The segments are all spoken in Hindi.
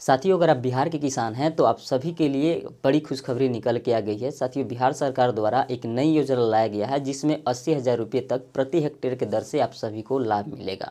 साथियों, अगर आप बिहार के किसान हैं तो आप सभी के लिए बड़ी खुशखबरी निकल के आ गई है। साथियों, बिहार सरकार द्वारा एक नई योजना लाया गया है जिसमें 80,000 रुपये तक प्रति हेक्टेयर के दर से आप सभी को लाभ मिलेगा।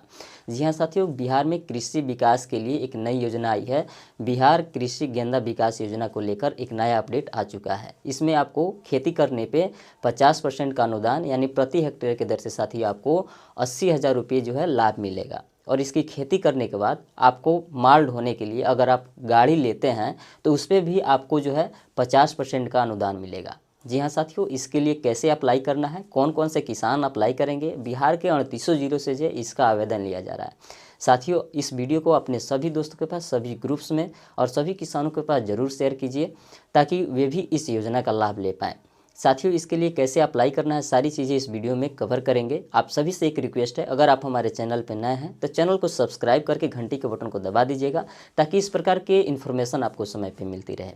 जी हाँ साथियों, बिहार में कृषि विकास के लिए एक नई योजना आई है। बिहार कृषि गेंदा विकास योजना को लेकर एक नया अपडेट आ चुका है। इसमें आपको खेती करने पे 50% का अनुदान यानी प्रति हेक्टेयर के दर से साथियों आपको 80,000 रुपये जो है लाभ मिलेगा। और इसकी खेती करने के बाद आपको माल ढोने के लिए अगर आप गाड़ी लेते हैं तो उस पर भी आपको जो है 50% का अनुदान मिलेगा। जी हाँ साथियों, इसके लिए कैसे अप्लाई करना है, कौन कौन से किसान अप्लाई करेंगे, बिहार के 3800 जिलों से जो इसका आवेदन लिया जा रहा है। साथियों, इस वीडियो को अपने सभी दोस्तों के पास, सभी ग्रुप्स में और सभी किसानों के पास ज़रूर शेयर कीजिए ताकि वे भी इस योजना का लाभ ले पाएँ। साथियों, इसके लिए कैसे अप्लाई करना है सारी चीज़ें इस वीडियो में कवर करेंगे। आप सभी से एक रिक्वेस्ट है, अगर आप हमारे चैनल पर नए हैं तो चैनल को सब्सक्राइब करके घंटी के बटन को दबा दीजिएगा ताकि इस प्रकार के इन्फॉर्मेशन आपको समय पे मिलती रहे।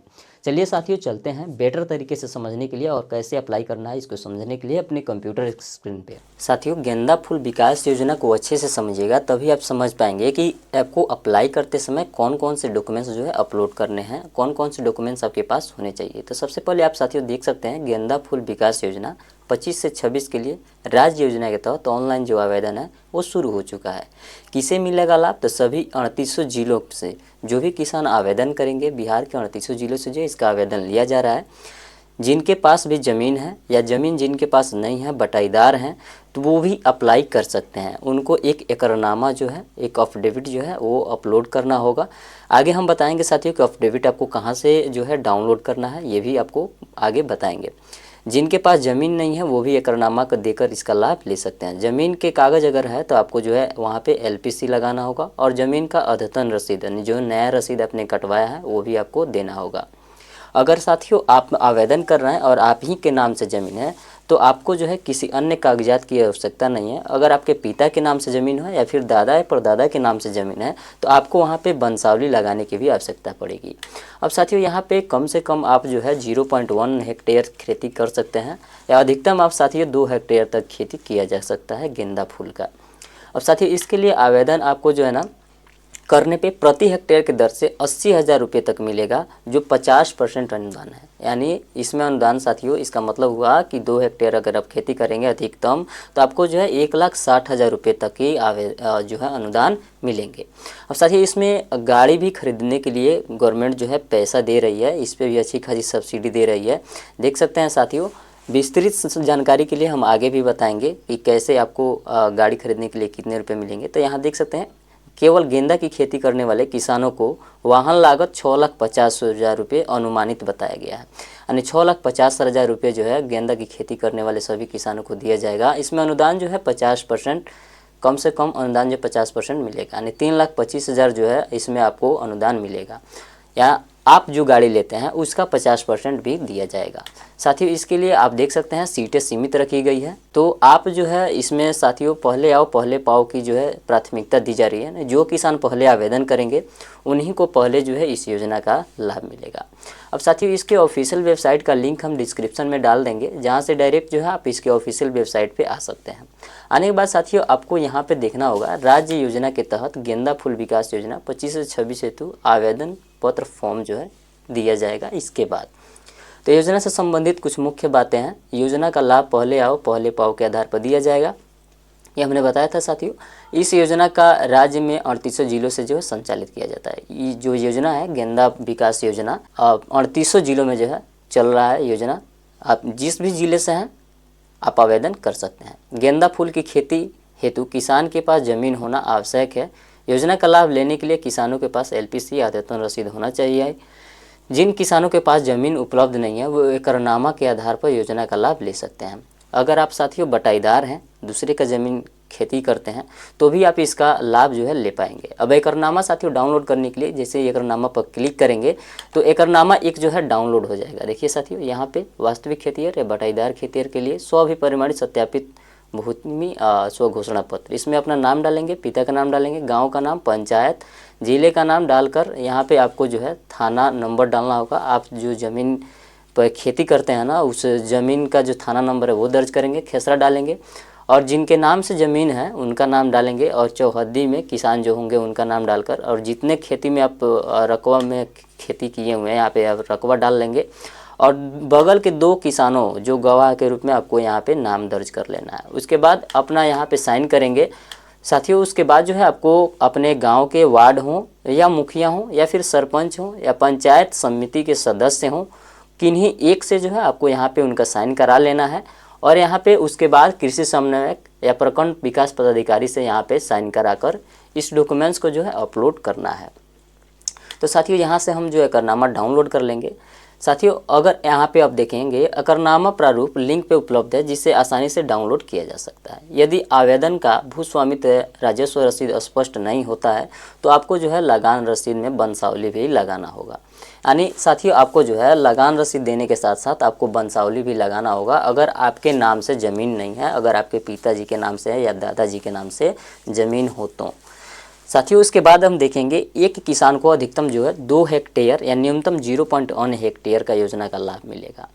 चलिए साथियों, चलते हैं बेटर तरीके से समझने के लिए और कैसे अप्लाई करना है इसको समझने के लिए अपने कंप्यूटर स्क्रीन पे। साथियों, गेंदा फूल विकास योजना को अच्छे से समझिएगा, तभी आप समझ पाएंगे कि आपको अप्लाई करते समय कौन कौन से डॉक्यूमेंट्स जो है अपलोड करने हैं, कौन कौन से डॉक्यूमेंट्स आपके पास होने चाहिए। तो सबसे पहले आप साथियों देख सकते हैं, गेंदा फूल विकास योजना 25 से 26 के लिए राज्य योजना के तहत ऑनलाइन जो आवेदन है वो शुरू हो चुका है। किसे मिलेगा लाभ? तो सभी 3800 जिलों से जो भी किसान आवेदन करेंगे, बिहार के 3800 जिलों से जो इसका आवेदन लिया जा रहा है। जिनके पास भी ज़मीन है या ज़मीन जिनके पास नहीं है, बटाईदार हैं, तो वो भी अप्लाई कर सकते हैं। उनको एक एकरनामा जो है, एक अफिडेविट जो है वो अपलोड करना होगा। आगे हम बताएंगे साथियों कि अफिडेविट आपको कहाँ से जो है डाउनलोड करना है, ये भी आपको आगे बताएंगे। जिनके पास ज़मीन नहीं है वो भी एकरनामा को देकर इसका लाभ ले सकते हैं। ज़मीन के कागज़ अगर है तो आपको जो है वहाँ पे LPC लगाना होगा और ज़मीन का अद्यतन रसीद यानी जो नया रसीद आपने कटवाया है वो भी आपको देना होगा। अगर साथियों आप आवेदन कर रहे हैं और आप ही के नाम से ज़मीन है तो आपको जो है किसी अन्य कागजात की आवश्यकता नहीं है। अगर आपके पिता के नाम से ज़मीन हो या फिर दादा या परदादा के नाम से ज़मीन है तो आपको वहाँ पे वंशावली लगाने की भी आवश्यकता पड़ेगी। अब साथियों यहाँ पे कम से कम आप जो है 0.1 हेक्टेयर खेती कर सकते हैं या अधिकतम आप साथियों 2 हेक्टेयर तक खेती किया जा सकता है गेंदा फूल का। अब साथियों इसके लिए आवेदन आपको जो है ना करने पे प्रति हेक्टेयर के दर से 80,000 रुपये तक मिलेगा, जो 50% अनुदान है। यानी इसमें अनुदान साथियों इसका मतलब हुआ कि 2 हेक्टेयर अगर आप खेती करेंगे अधिकतम तो आपको जो है 1,60,000 रुपये तक की जो है अनुदान मिलेंगे। अब साथियों इसमें गाड़ी भी खरीदने के लिए गवर्नमेंट जो है पैसा दे रही है, इस पर भी अच्छी खासी सब्सिडी दे रही है। देख सकते हैं साथियों, विस्तृत जानकारी के लिए हम आगे भी बताएंगे कि कैसे आपको गाड़ी खरीदने के लिए कितने रुपये मिलेंगे। तो यहाँ देख सकते हैं केवल गेंदा की खेती करने वाले किसानों को वाहन लागत 6,50,000 रुपये अनुमानित बताया गया है। यानी 6,50,000 रुपये जो है गेंदा की खेती करने वाले सभी किसानों को दिया जाएगा। इसमें अनुदान जो है 50%, कम से कम अनुदान जो 50% मिलेगा, यानी 3,25,000 जो है इसमें आपको अनुदान मिलेगा। या आप जो गाड़ी लेते हैं उसका 50% भी दिया जाएगा। साथियों इसके लिए आप देख सकते हैं सीटें सीमित रखी गई है, तो आप जो है इसमें साथियों पहले आओ पहले पाओ की जो है प्राथमिकता दी जा रही है। जो किसान पहले आवेदन करेंगे उन्हीं को पहले जो है इस योजना का लाभ मिलेगा। अब साथियों इसके ऑफिशियल वेबसाइट का लिंक हम डिस्क्रिप्शन में डाल देंगे, जहाँ से डायरेक्ट जो है आप इसके ऑफिशियल वेबसाइट पर आ सकते हैं। आने के बाद साथियों आपको यहाँ पर देखना होगा राज्य योजना के तहत गेंदा फूल विकास योजना 25 से 26 हेतु आवेदन पत्र फॉर्म जो है दिया जाएगा। इसके बाद तो योजना से संबंधित कुछ मुख्य बातें हैं। योजना का लाभ पहले आओ पहले पाओ के आधार पर दिया जाएगा, ये हमने बताया था साथियों। इस योजना का राज्य में 3800 जिलों से जो है संचालित किया जाता है। ये जो योजना है गेंदा विकास योजना 3800 जिलों में जो है चल रहा है योजना। आप जिस भी जिले से हैं आप आवेदन कर सकते हैं। गेंदा फूल की खेती हेतु किसान के पास ज़मीन होना आवश्यक है। योजना का लाभ लेने के लिए किसानों के पास LPC अद्यतन रसीद होना चाहिए। जिन किसानों के पास ज़मीन उपलब्ध नहीं है वो एकरनामा के आधार पर योजना का लाभ ले सकते हैं। अगर आप साथियों बटाईदार हैं, दूसरे का ज़मीन खेती करते हैं, तो भी आप इसका लाभ जो है ले पाएंगे। अब एकरनामा साथियों डाउनलोड करने के लिए जैसे एकरनामा पर क्लिक करेंगे तो एकरनामा एक जो है डाउनलोड हो जाएगा। देखिए साथियों यहाँ पे वास्तविक खेतिहर या बटाईदार खेतिहर के लिए स्वअभिप्रमाणित सत्यापित भूमि स्व घोषणा पत्र, इसमें अपना नाम डालेंगे, पिता का नाम डालेंगे, गांव का नाम, पंचायत, जिले का नाम डालकर यहाँ पे आपको जो है थाना नंबर डालना होगा। आप जो ज़मीन पर खेती करते हैं ना उस ज़मीन का जो थाना नंबर है वो दर्ज करेंगे, खेसरा डालेंगे और जिनके नाम से ज़मीन है उनका नाम डालेंगे, और चौहद्दी में किसान जो होंगे उनका नाम डालकर, और जितने खेती में आप रकबा में खेती किए हुए हैं यहाँ पे आप रकबा डाल लेंगे, और बगल के 2 किसानों जो गवाह के रूप में आपको यहाँ पे नाम दर्ज कर लेना है। उसके बाद अपना यहाँ पे साइन करेंगे साथियों। उसके बाद जो है आपको अपने गांव के वार्ड हों या मुखिया हों या फिर सरपंच हों या पंचायत समिति के सदस्य हों, किन्हीं एक से जो है आपको यहाँ पे उनका साइन करा लेना है, और यहाँ पे उसके बाद कृषि समन्वयक या प्रखंड विकास पदाधिकारी से यहाँ पे साइन कराकर इस डॉक्यूमेंट्स को जो है अपलोड करना है। तो साथियों यहाँ से हम जो है एकरनामा डाउनलोड कर लेंगे। साथियों अगर यहाँ पे आप देखेंगे एकरनामा प्रारूप लिंक पे उपलब्ध है, जिसे आसानी से डाउनलोड किया जा सकता है। यदि आवेदन का भूस्वामित्व राजस्व रसीद स्पष्ट नहीं होता है तो आपको जो है लगान रसीद में वंशावली भी लगाना होगा। यानी साथियों आपको जो है लगान रसीद देने के साथ साथ आपको वंशावली भी लगाना होगा अगर आपके नाम से ज़मीन नहीं है, अगर आपके पिताजी के नाम से है या दादाजी के नाम से ज़मीन हो तो। साथियों उसके बाद हम देखेंगे एक किसान को अधिकतम जो है 2 हेक्टेयर या न्यूनतम 0.1 हेक्टेयर का योजना का लाभ मिलेगा।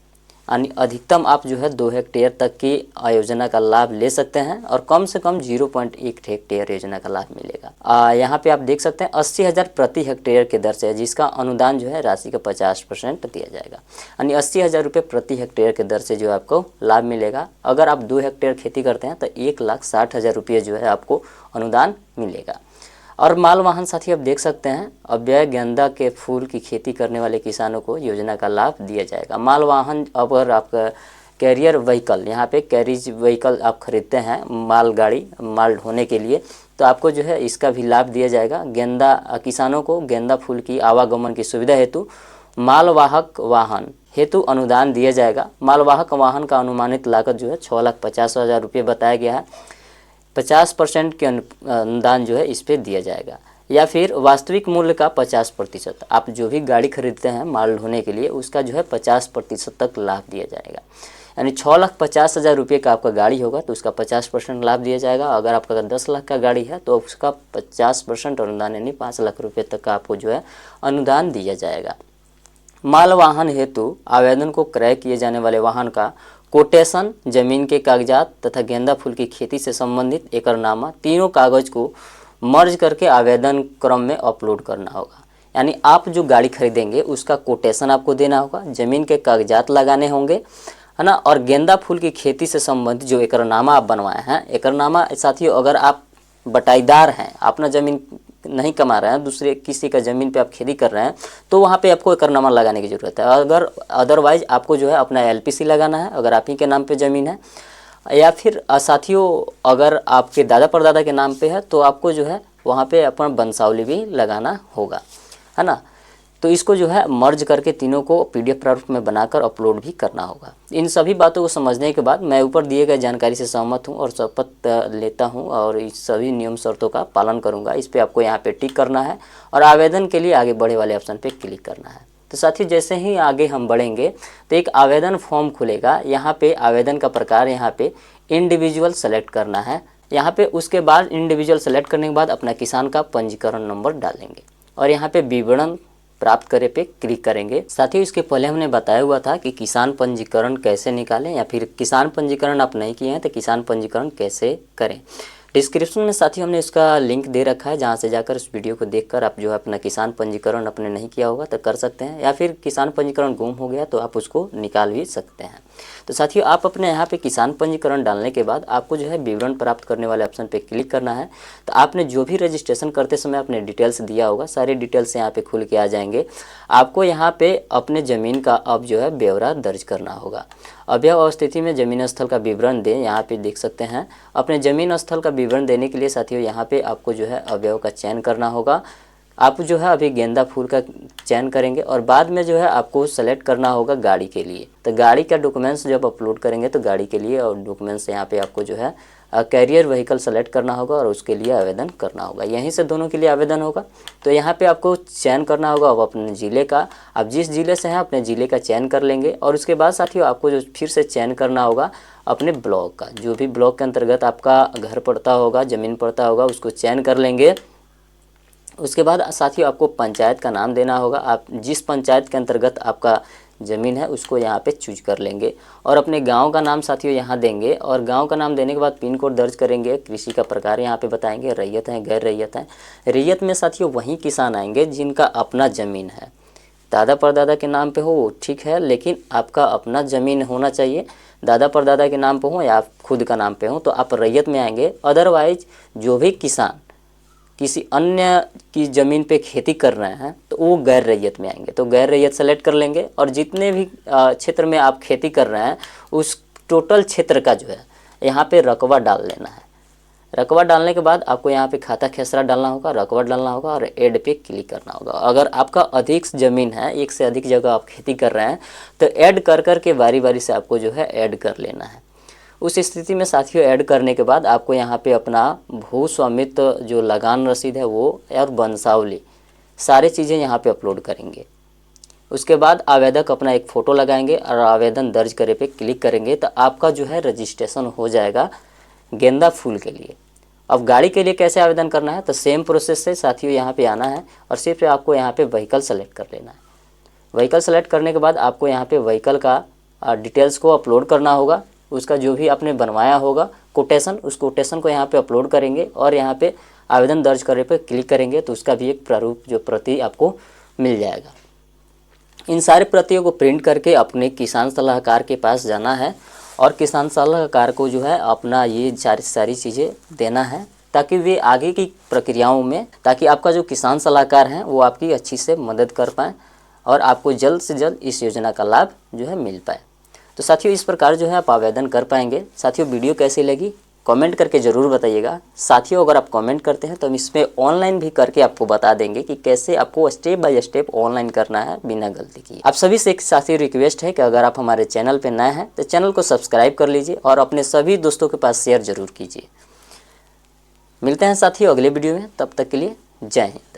यानी अधिकतम आप जो है 2 हेक्टेयर तक की योजना का लाभ ले सकते हैं और कम से कम 0.1 हेक्टेयर योजना का लाभ मिलेगा। यहाँ पे आप देख सकते हैं 80,000 प्रति हेक्टेयर के दर से है, जिसका अनुदान जो है राशि का 50% दिया जाएगा। यानी 80,000 रुपये प्रति हेक्टेयर के दर से जो आपको लाभ मिलेगा। अगर आप 2 हेक्टेयर खेती करते हैं तो 1,60,000 रुपये जो है आपको अनुदान मिलेगा। और माल वाहन साथी आप देख सकते हैं अव्यय गेंदा के फूल की खेती करने वाले किसानों को योजना का लाभ दिया जाएगा। माल वाहन अगर आपका कैरियर व्हीकल, यहाँ पे कैरिज व्हीकल आप खरीदते हैं माल गाड़ी माल ढोने के लिए, तो आपको जो है इसका भी लाभ दिया जाएगा। गेंदा किसानों को गेंदा फूल की आवागमन की सुविधा हेतु मालवाहक वाहन हेतु अनुदान दिया जाएगा। मालवाहक वाहन का अनुमानित लागत जो है 6,50,000 रुपये बताया गया है। 50% के अनुदान जो है इस पे दिया जाएगा, या फिर वास्तविक मूल्य का 50%। आप जो भी गाड़ी खरीदते हैं माल ढोने के लिए उसका जो है 50% तक लाभ दिया जाएगा। यानी 6,50,000 रुपये का आपका गाड़ी होगा तो उसका 50% लाभ दिया जाएगा। अगर आपका 10 लाख का गाड़ी है तो उसका 50% अनुदान यानी 5 लाख रुपये तक का आपको जो है अनुदान दिया जाएगा। माल वाहन हेतु आवेदन को क्रय किए जाने वाले वाहन का कोटेशन, जमीन के कागजात तथा गेंदा फूल की खेती से संबंधित एकरनामा, तीनों कागज को मर्ज करके आवेदन क्रम में अपलोड करना होगा। यानी आप जो गाड़ी खरीदेंगे उसका कोटेशन आपको देना होगा, जमीन के कागजात लगाने होंगे, है ना, और गेंदा फूल की खेती से संबंधित जो एकरनामा आप बनवाए हैं। एकरनामा साथियों अगर आप बटाईदार हैं, अपना ज़मीन नहीं कमा रहे हैं, दूसरे किसी का ज़मीन पे आप खेती कर रहे हैं, तो वहाँ पे आपको एकरनामा लगाने की ज़रूरत है। अगर अदरवाइज आपको जो है अपना LPC लगाना है अगर आप ही के नाम पे ज़मीन है, या फिर साथियों अगर आपके दादा परदादा के नाम पे है तो आपको जो है वहाँ पे अपना वंशावली भी लगाना होगा, है ना। तो इसको जो है मर्ज करके तीनों को PDF प्रारूप में बनाकर अपलोड भी करना होगा। इन सभी बातों को समझने के बाद मैं ऊपर दिए गए जानकारी से सहमत हूँ और शपथ लेता हूँ और इस सभी नियम शर्तों का पालन करूँगा। इस पर आपको यहाँ पे टिक करना है और आवेदन के लिए आगे बढ़े वाले ऑप्शन पे क्लिक करना है। तो साथी जैसे ही आगे हम बढ़ेंगे तो एक आवेदन फॉर्म खुलेगा। यहाँ पे आवेदन का प्रकार यहाँ पे इंडिविजुअल सेलेक्ट करना है। यहाँ पे उसके बाद इंडिविजुअल सेलेक्ट करने के बाद अपना किसान का पंजीकरण नंबर डालेंगे और यहाँ पे विवरण प्राप्त करे पे क्लिक करेंगे। साथ ही इसके पहले हमने बताया हुआ था कि किसान पंजीकरण कैसे निकालें, या फिर किसान पंजीकरण आप नहीं किए हैं तो किसान पंजीकरण कैसे करें। डिस्क्रिप्शन में साथी हमने इसका लिंक दे रखा है, जहां से जाकर इस वीडियो को देखकर आप जो है अपना किसान पंजीकरण अपने नहीं किया होगा तो कर सकते हैं, या फिर किसान पंजीकरण गुम हो गया तो आप उसको निकाल भी सकते हैं। तो साथियों आप अपने यहाँ पे किसान पंजीकरण डालने के बाद आपको जो है विवरण प्राप्त करने वाले ऑप्शन पे क्लिक करना है। तो आपने जो भी रजिस्ट्रेशन करते समय अपने डिटेल्स दिया होगा सारे डिटेल्स यहाँ पे खुल के आ जाएंगे। आपको यहाँ पे अपने ज़मीन का अब जो है ब्यौरा दर्ज करना होगा। अवयव और स्थिति में ज़मीन स्थल का विवरण दें, यहाँ पे देख सकते हैं। अपने ज़मीन स्थल का विवरण देने के लिए साथियों यहाँ पे आपको जो है अवयव का चयन करना होगा। आप जो है अभी गेंदा फूल का चयन करेंगे और बाद में जो है आपको सेलेक्ट करना होगा गाड़ी के लिए। तो गाड़ी का डॉक्यूमेंट्स जब अपलोड करेंगे तो गाड़ी के लिए और डॉक्यूमेंट्स यहाँ पे आपको जो है कैरियर व्हीकल सेलेक्ट करना होगा और उसके लिए आवेदन करना होगा। यहीं से दोनों के लिए आवेदन होगा। तो यहाँ पे आपको चयन करना होगा अब अपने ज़िले का। आप जिस ज़िले से हैं अपने ज़िले का चयन कर लेंगे और उसके बाद साथियों आपको जो फिर से चयन करना होगा अपने ब्लॉक का। जो भी ब्लॉक के अंतर्गत आपका घर पड़ता होगा, ज़मीन पड़ता होगा, उसको चयन कर लेंगे। उसके बाद साथियों आपको पंचायत का नाम देना होगा। आप जिस पंचायत के अंतर्गत आपका ज़मीन है उसको यहाँ पे चूज कर लेंगे और अपने गांव का नाम साथियों यहाँ देंगे। और गांव का नाम देने के बाद पिन कोड दर्ज करेंगे। कृषि का प्रकार यहाँ पे बताएंगे, रैयत है, गैर रैयत है। रैयत में साथियों वही किसान आएंगे जिनका अपना ज़मीन है, दादा परदादा के नाम पे हो वो ठीक है, लेकिन आपका अपना ज़मीन होना चाहिए। दादा परदादा के नाम पे हो या आप खुद का नाम पे हो तो आप रैयत में आएंगे। अदरवाइज जो भी किसान किसी अन्य की ज़मीन पे खेती कर रहे हैं तो वो गैर रैयत में आएंगे। तो गैर रैयत सेलेक्ट कर लेंगे और जितने भी क्षेत्र में आप खेती कर रहे हैं उस टोटल क्षेत्र का जो है यहाँ पे रकबा डाल लेना है। रकबा डालने के बाद आपको यहाँ पे खाता खेसरा डालना होगा, रकबा डालना होगा और ऐड पे क्लिक करना होगा। अगर आपका अधिक ज़मीन है, एक से अधिक जगह आप खेती कर रहे हैं तो ऐड कर कर के बारी बारी से आपको जो है ऐड कर लेना है। उस स्थिति में साथियों ऐड करने के बाद आपको यहाँ पे अपना भू स्वामित्व जो लगान रसीद है वो और वंशावली सारी चीज़ें यहाँ पे अपलोड करेंगे। उसके बाद आवेदक अपना एक फ़ोटो लगाएंगे और आवेदन दर्ज करे पे क्लिक करेंगे तो आपका जो है रजिस्ट्रेशन हो जाएगा गेंदा फूल के लिए। अब गाड़ी के लिए कैसे आवेदन करना है तो सेम प्रोसेस से साथियों यहाँ पे आना है और सिर्फ आपको यहाँ पे व्हीकल सेलेक्ट कर लेना है। व्हीकल सेलेक्ट करने के बाद आपको यहाँ पे व्हीकल का डिटेल्स को अपलोड करना होगा। उसका जो भी आपने बनवाया होगा कोटेशन, उस कोटेशन को यहाँ पे अपलोड करेंगे और यहाँ पे आवेदन दर्ज करने पे क्लिक करेंगे तो उसका भी एक प्रारूप जो प्रति आपको मिल जाएगा। इन सारे प्रतियों को प्रिंट करके अपने किसान सलाहकार के पास जाना है और किसान सलाहकार को जो है अपना ये सारी चीज़ें देना है ताकि वे आगे की प्रक्रियाओं में, ताकि आपका जो किसान सलाहकार हैं वो आपकी अच्छी से मदद कर पाएँ और आपको जल्द से जल्द इस योजना का लाभ जो है मिल पाए। तो साथियों इस प्रकार जो है आप आवेदन कर पाएंगे। साथियों वीडियो कैसी लगी कमेंट करके ज़रूर बताइएगा। साथियों अगर आप कमेंट करते हैं तो हम इसमें ऑनलाइन भी करके आपको बता देंगे कि कैसे आपको स्टेप बाय स्टेप ऑनलाइन करना है बिना गलती किए। आप सभी से एक साथी रिक्वेस्ट है कि अगर आप हमारे चैनल पर नए हैं तो चैनल को सब्सक्राइब कर लीजिए और अपने सभी दोस्तों के पास शेयर ज़रूर कीजिए। मिलते हैं साथियों अगले वीडियो में, तब तक के लिए जय हिंद।